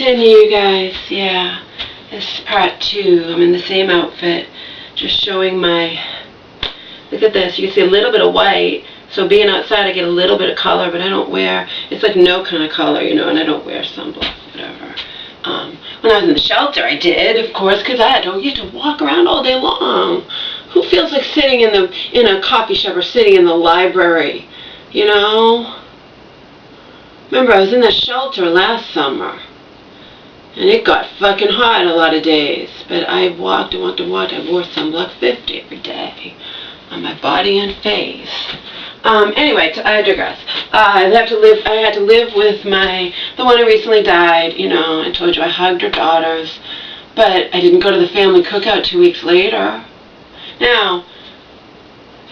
continue, you guys. Yeah, this is part 2. I'm in the same outfit, just showing my, look at this, you can see a little bit of white. So being outside, I get a little bit of color, but I don't wear, it's like no kind of color, you know, and I don't wear sunblock, whatever. When I was in the shelter, I did, of course, because you have to walk around all day long. Who feels like sitting in a coffee shop or sitting in the library, you know? Remember, I was in the shelter last summer, and it got fucking hot a lot of days, but I walked. I wore sunblock 50 every day on my body and face. Anyway, I digress. I had to live with the one who recently died, you know. I told you I hugged her daughters, but I didn't go to the family cookout 2 weeks later. Now,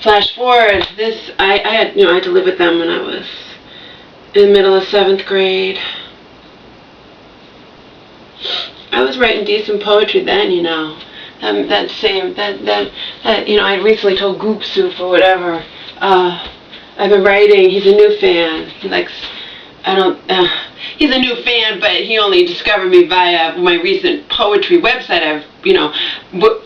flash forward, I had to live with them when I was in the middle of 7th grade. I was writing decent poetry then, you know. You know, I recently told Goop Soup or whatever. I've been writing. He's a new fan. He's a new fan, but he only discovered me via my recent poetry website.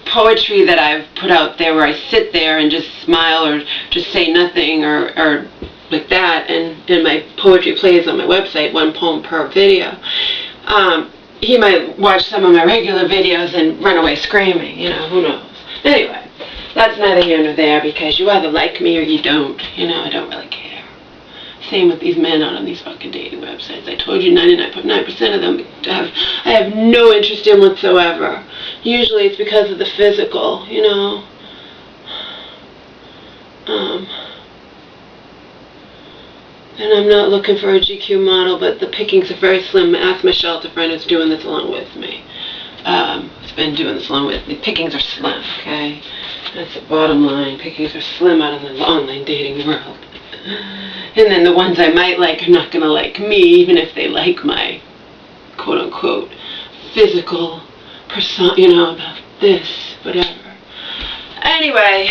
Poetry that I've put out there where I sit there and just smile or just say nothing or like that, and my poetry plays on my website, 1 poem per video. He might watch some of my regular videos and run away screaming, you know, who knows. Anyway, that's neither here nor there, because you either like me or you don't, you know, I don't really care. Same with these men out on these fucking dating websites. I told you 99.9% of them I have no interest in whatsoever. Usually it's because of the physical, you know. And I'm not looking for a GQ model, but the pickings are very slim. Ask my shelter friend who's doing this along with me. Who's been doing this along with me. Pickings are slim, okay? That's the bottom line. Pickings are slim out in the online dating world. And then the ones I might like are not going to like me, even if they like my quote-unquote physical persona, you know, this, whatever. Anyway,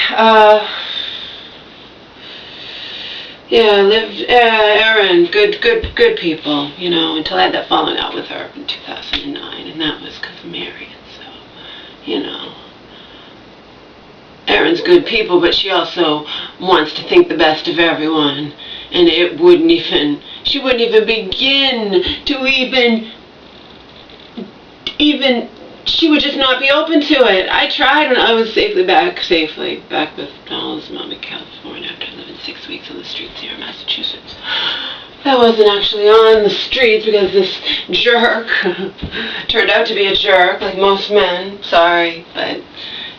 yeah, Erin, good people, you know, until I had that falling out with her in 2009, and that was because of Marion, so, you know. Erin's good people, but she also wants to think the best of everyone, and she wouldn't even begin to she would just not be open to it. I tried when I was safely back with Donald's mom in California after living 6 weeks on the streets here in Massachusetts. That wasn't actually on the streets because this jerk turned out to be a jerk, like most men. Sorry, but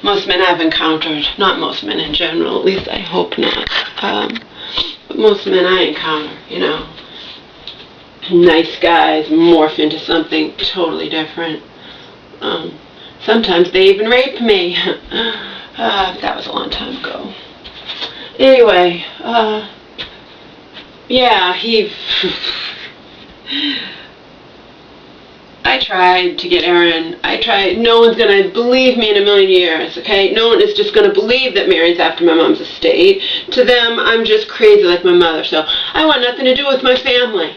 most men I've encountered. Not most men in general, at least I hope not. But most men I encounter, you know. Nice guys morph into something totally different. Sometimes they even rape me. That was a long time ago. Anyway, yeah, I tried to get Erin. No one's going to believe me in a million years, okay? No one is just going to believe that Marion's after my mom's estate. To them, I'm just crazy like my mother, so I want nothing to do with my family.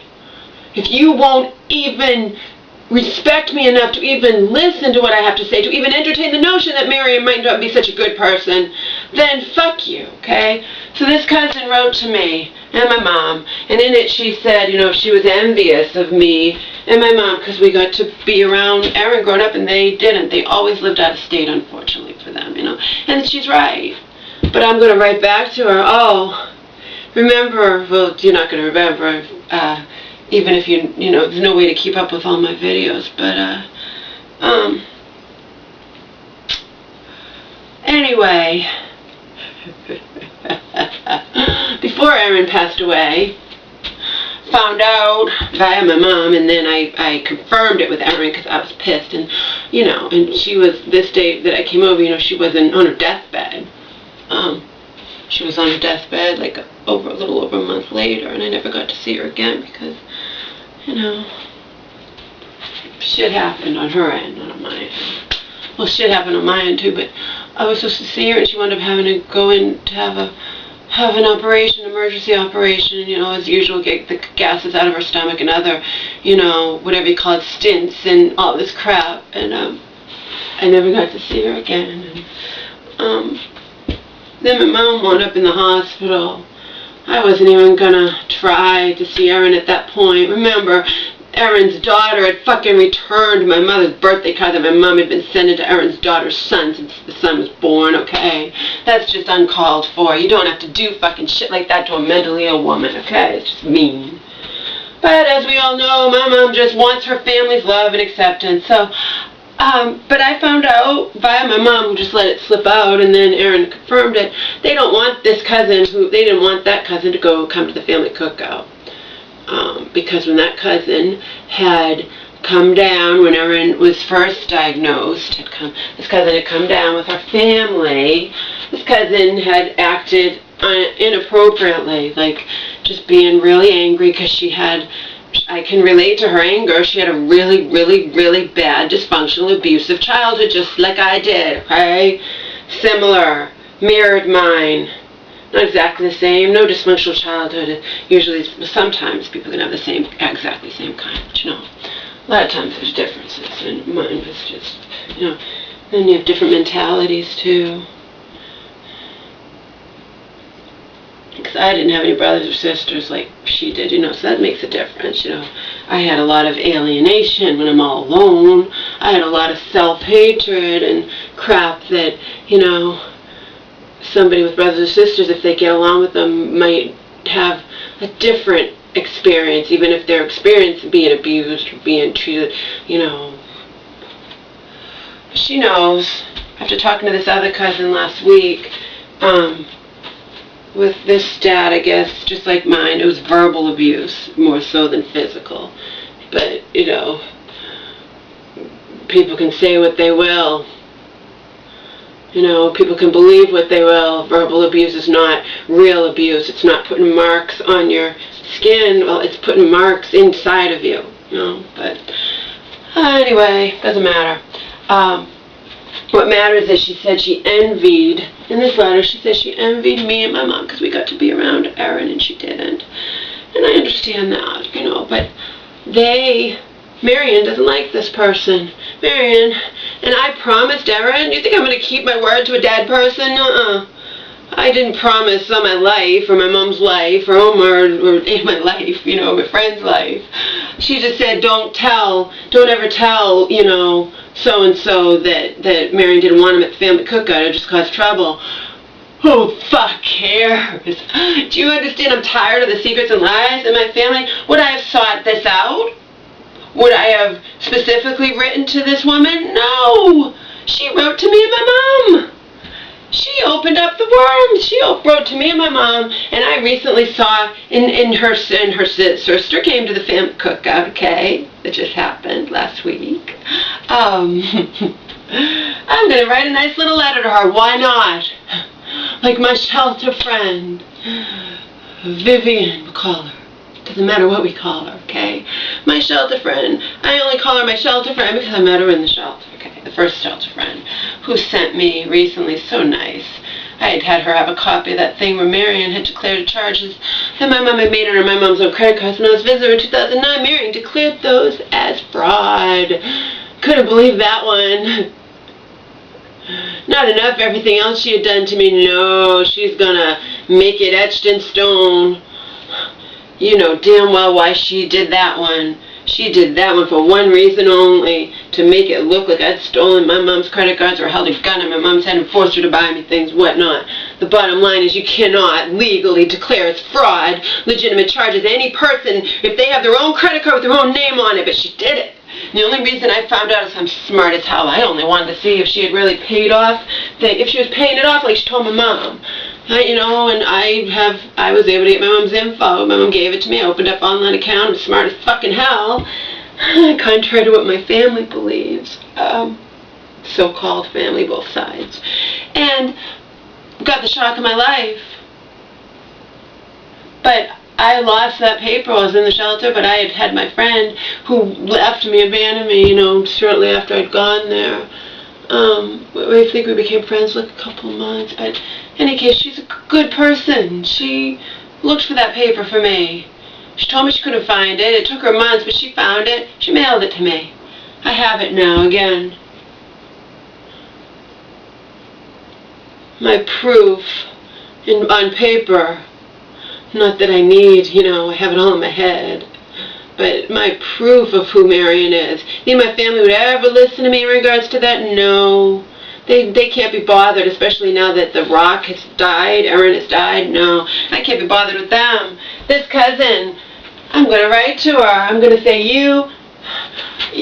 If you won't even respect me enough to even listen to what I have to say, to even entertain the notion that Marion might not be such a good person, then fuck you, okay? So this cousin wrote to me and my mom, and in it she said, you know, she was envious of me and my mom because we got to be around Erin growing up, and they didn't. They always lived out of state, unfortunately for them, you know. And she's right. But I'm going to write back to her, remember, well, you're not going to remember, even if you know, there's no way to keep up with all my videos, but, anyway, before Erin passed away, found out via my mom, and then I confirmed it with Erin because I was pissed, and, you know, and she was, this day that I came over, you know, she wasn't on her deathbed. She was on her deathbed like a little over a month later, and I never got to see her again because, you know, shit happened on her end, not on my end. Well, shit happened on my end too, but I was supposed to see her, and she wound up having to go in to have have an operation, emergency operation, and, you know, as usual, get the gases out of her stomach and other, you know, whatever you call it, stints and all this crap. And I never got to see her again. And then my mom wound up in the hospital. I wasn't even gonna try to see Erin at that point. Remember, Erin's daughter had fucking returned my mother's birthday card that my mom had been sending to Erin's daughter's son since the son was born, okay? That's just uncalled for. You don't have to do fucking shit like that to a mentally ill woman, okay? It's just mean. But as we all know, my mom just wants her family's love and acceptance. So, but I found out via my mom, who just let it slip out, and then Erin confirmed it. They don't want this cousin, they didn't want that cousin to come to the family cookout. Because when that cousin had come down, when Erin was first diagnosed, this cousin had come down with her family. This cousin had acted inappropriately, like just being really angry because I can relate to her anger. She had a really, really, really bad, dysfunctional, abusive childhood, just like I did, okay? Similar, mirrored mine. Not exactly the same, no dysfunctional childhood. Usually, sometimes people can have the same, exactly same kind, but you know, a lot of times there's differences, and mine was just, you know, then you have different mentalities too. Because I didn't have any brothers or sisters like she did, you know, so that makes a difference, you know. I had a lot of alienation when I'm all alone. I had a lot of self-hatred and crap that, you know, somebody with brothers or sisters, if they get along with them, might have a different experience, even if their experience being abused or being treated, you know. She knows, after talking to this other cousin last week, with this dad, I guess, just like mine, it was verbal abuse, more so than physical. But, you know, people can say what they will. You know, people can believe what they will. Verbal abuse is not real abuse. It's not putting marks on your skin. Well, it's putting marks inside of you, you know. But anyway, doesn't matter. What matters is she said she envied, in this letter, she said she envied me and my mom because we got to be around Erin and she didn't. And I understand that, you know, but Marion doesn't like this person. Marion, and I promised Erin, you think I'm going to keep my word to a dead person? I didn't promise on my life, or my mom's life, or in my life, you know, my friend's life. She just said, don't ever tell, you know, so-and-so that Marion didn't want him at the family cookout. It just caused trouble. Who fuck cares? Do you understand? I'm tired of the secrets and lies in my family. Would I have sought this out? Would I have specifically written to this woman? No. She wrote to me and my mom. She opened up the worms. She wrote to me and my mom, and I recently saw her sister came to the family cookout. Okay, it just happened last week. I'm gonna write a nice little letter to her. Why not? Like my shelter friend, Vivian, we'll call her. Doesn't matter what we call her, okay? My shelter friend. I only call her my shelter friend because I met her in the shelter, okay? The first shelter friend who sent me recently, so nice. I had her have a copy of that thing where Marion had declared charges that my mom had made under my mom's own credit cards when I was visiting her in 2009. Marion declared those as fraud. Couldn't believe that one. Not enough everything else she had done to me. No, she's gonna make it etched in stone. You know damn well why she did that one. She did that one for one reason only, to make it look like I'd stolen my mom's credit cards or held a gun in my mom's head and forced her to buy me things, whatnot. The bottom line is you cannot legally declare as fraud legitimate charges. Any person, if they have their own credit card with their own name on it, but she did it. And the only reason I found out is I'm smart as hell. I only wanted to see if she had really paid off, if she was paying it off like she told my mom. You know, and I was able to get my mom's info. My mom gave it to me. I opened up an online account. I'm smart as fucking hell. Contrary to what my family believes. So-called family, both sides. And got the shock of my life. But I lost that paper. I was in the shelter, but I had my friend who left me, abandoned me, you know, shortly after I'd gone there. I think we became friends like a couple months, but In any case, she's a good person. She looked for that paper for me. She told me she couldn't find it. It took her months, but she found it. She mailed it to me. I have it now again. My proof on paper. Not that I need, I have it all in my head. But my proof of who Marion is. Think my family would ever listen to me in regards to that? No. They can't be bothered, especially now that the Rock has died, Erin has died. No, I can't be bothered with them. This cousin, I'm going to write to her. I'm going to say,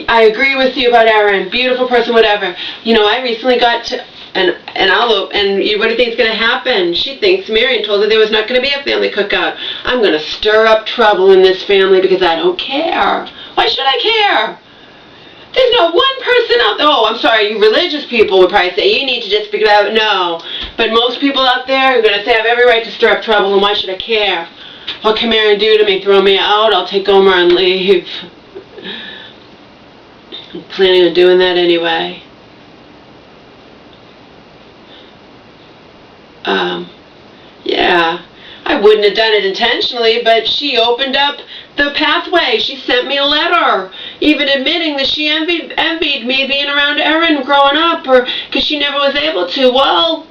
I agree with you about Erin. Beautiful person, whatever. I recently got to an envelope, and what do you think is going to happen? She thinks Marion told her there was not going to be a family cookout. I'm going to stir up trouble in this family because I don't care. Why should I care? There's not one person out there. Oh, I'm sorry, you religious people would probably say, you need to just figure it out. No. But most people out there are going to say, I have every right to stir up trouble, and why should I care? What can Marion do to me? Throw me out? I'll take Omar and leave. I'm planning on doing that anyway. Yeah, I wouldn't have done it intentionally, but she opened up the pathway. She sent me a letter, even admitting that she envied me being around Erin growing up, or because she never was able to. Well,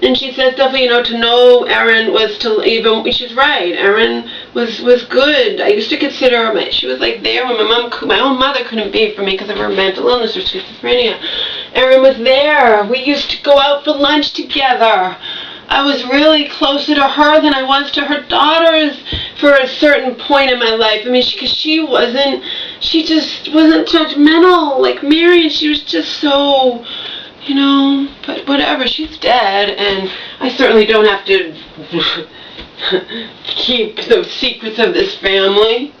and she said stuff, to know Erin was to even. She's right. Erin was good. I used to consider her. She was like there when my own mother couldn't be for me because of her mental illness or schizophrenia. Erin was there. We used to go out for lunch together. I was really closer to her than I was to her daughters for a certain point in my life. I mean, because she just wasn't judgmental like Marion. She was just so, but whatever, she's dead, and I certainly don't have to keep the secrets of this family.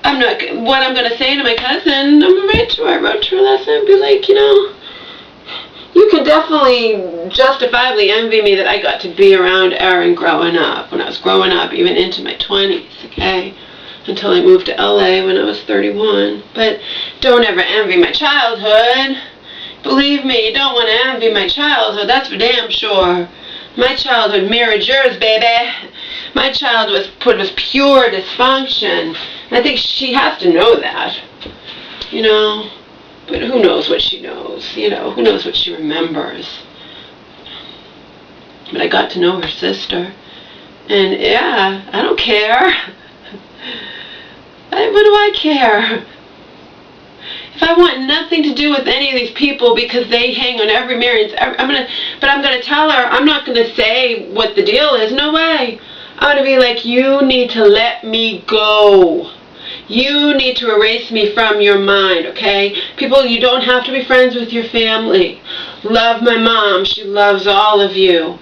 What I'm going to say to my cousin, I'm going to write to her. I wrote to her last night and be like, you can definitely justifiably envy me that I got to be around Erin growing up, when I was growing up, even into my 20s, okay? Until I moved to LA when I was 31. But don't ever envy my childhood. Believe me, you don't want to envy my childhood, that's for damn sure. My childhood mirrored yours, baby. My childhood was pure dysfunction. And I think she has to know that, But who knows what she knows, Who knows what she remembers. But I got to know her sister. And yeah, I don't care. What do I care? If I want nothing to do with any of these people because they hang on every Marion's, I'm gonna tell her, I'm not gonna say what the deal is. No way. I'm gonna be like, you need to let me go. You need to erase me from your mind, okay? People, you don't have to be friends with your family. Love my mom. She loves all of you.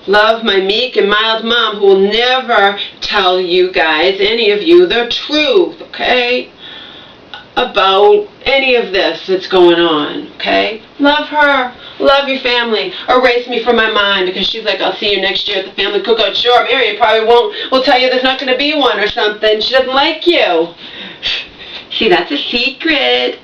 Love my meek and mild mom who will never tell you guys, any of you, the truth, okay? About any of this that's going on, okay? Love her. Love your family. Erase me from my mind because she's like, I'll see you next year at the family cookout. Sure, Marion probably will tell you there's not going to be one or something. She doesn't like you. See, that's a secret.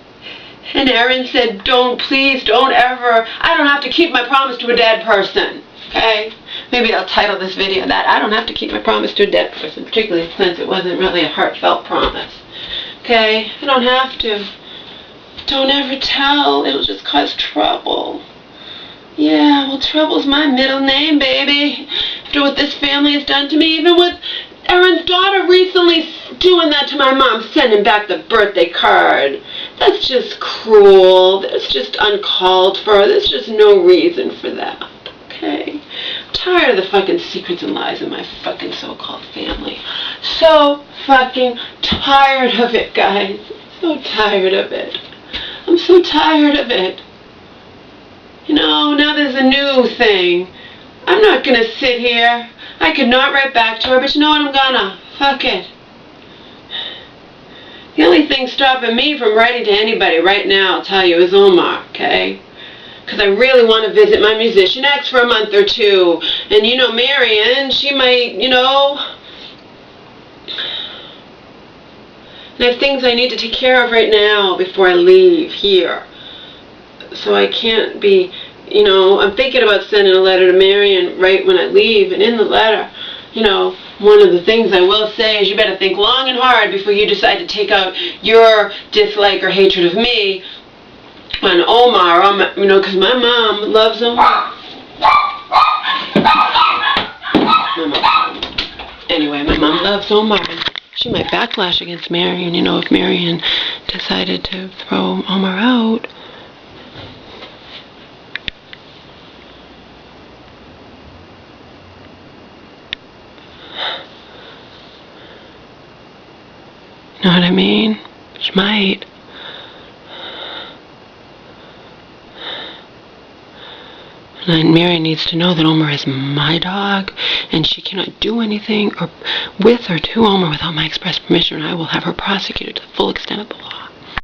And Erin said, please don't ever, I don't have to keep my promise to a dead person, okay? Maybe I'll title this video that, I don't have to keep my promise to a dead person, particularly since it wasn't really a heartfelt promise. Okay? I don't have to. Don't ever tell. It'll just cause trouble. Yeah, well, trouble's my middle name, baby. After what this family has done to me, even with Erin's daughter recently doing that to my mom, sending back the birthday card. That's just cruel. That's just uncalled for. There's just no reason for that. Okay? I'm tired of the fucking secrets and lies in my fucking so-called family. So fucking tired of it, guys. So tired of it. I'm so tired of it. Now there's a new thing. I'm not gonna sit here. I could not write back to her, but you know what, I'm gonna. Fuck it. The only thing stopping me from writing to anybody right now, I'll tell you, is Omar, okay? Because I really want to visit my musician ex for a month or two. And Marion, she might, and I have things I need to take care of right now before I leave here. so I can't be, you know, I'm thinking about sending a letter to Marion right when I leave, and in the letter, you know, one of the things I will say is you better think long and hard before you decide to take out your dislike or hatred of me on Omar, you know, because my mom loves Omar. Anyway, my mom loves Omar, and she might backlash against Marion, you know, if Marion decided to throw Omar out. You know what I mean? She might. And Mary needs to know that Omar is my dog, and she cannot do anything or with or to Omar without my express permission, or I will have her prosecuted to the full extent of the law.